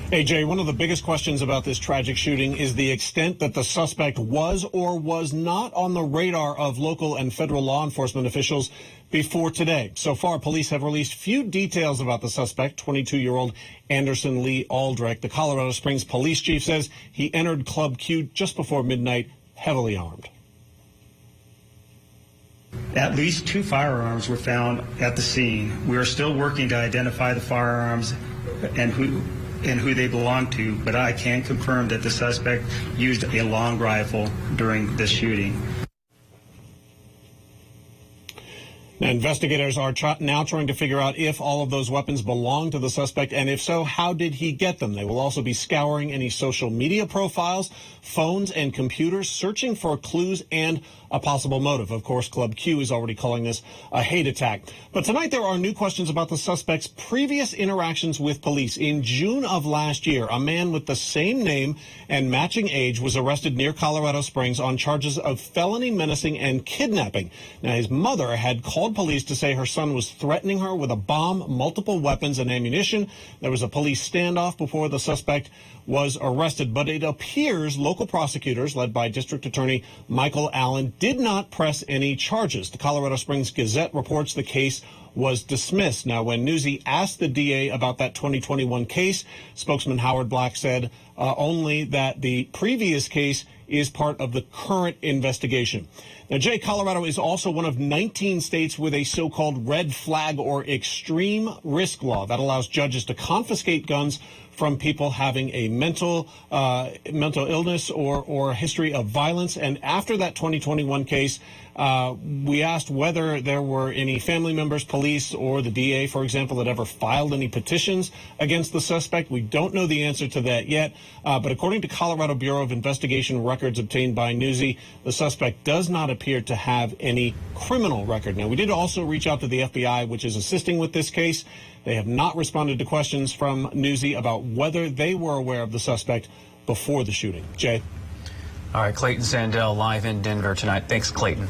Hey, Jay, one of the biggest questions about this tragic shooting is the extent that the suspect was or was not on the radar of local and federal law enforcement officials before today. So far, police have released few details about the suspect, 22-year-old Anderson Lee Aldrich. The Colorado Springs police chief says he entered Club Q just before midnight, heavily armed. At least 2 firearms were found at the scene. We are still working to identify the firearms and who they belong to, but I can confirm that the suspect used a long rifle during this shooting. Now, investigators are now trying to figure out if all of those weapons belong to the suspect, and if so, how did he get them? They will also be scouring any social media profiles, phones, and computers, searching for clues and a possible motive. Of course, Club Q is already calling this a hate attack. But tonight there are new questions about the suspect's previous interactions with police. In June of last year, a man with the same name and matching age was arrested near Colorado Springs on charges of felony menacing and kidnapping. Now, his mother had called police to say her son was threatening her with a bomb, multiple weapons, and ammunition. There was a police standoff before the suspect was arrested, but it appears local prosecutors, led by District Attorney Michael Allen, did not press any charges. The Colorado Springs Gazette reports the case was dismissed. Now, when Newsy asked the DA about that 2021 case, spokesman Howard Black said only that the previous case is part of the current investigation. Now, Jay, Colorado is also one of 19 states with a so-called red flag or extreme risk law that allows judges to confiscate guns from people having a mental illness or a history of violence. And after that 2021 case, we asked whether there were any family members, police, or the DA, for example, that ever filed any petitions against the suspect. We don't know the answer to that yet. But according to Colorado Bureau of Investigation records obtained by Newsy, the suspect does not appear to have any criminal record. Now, we did also reach out to the FBI, which is assisting with this case. They have not responded to questions from Newsy about whether they were aware of the suspect before the shooting. Jay? All right, Clayton Sandell live in Denver tonight. Thanks, Clayton.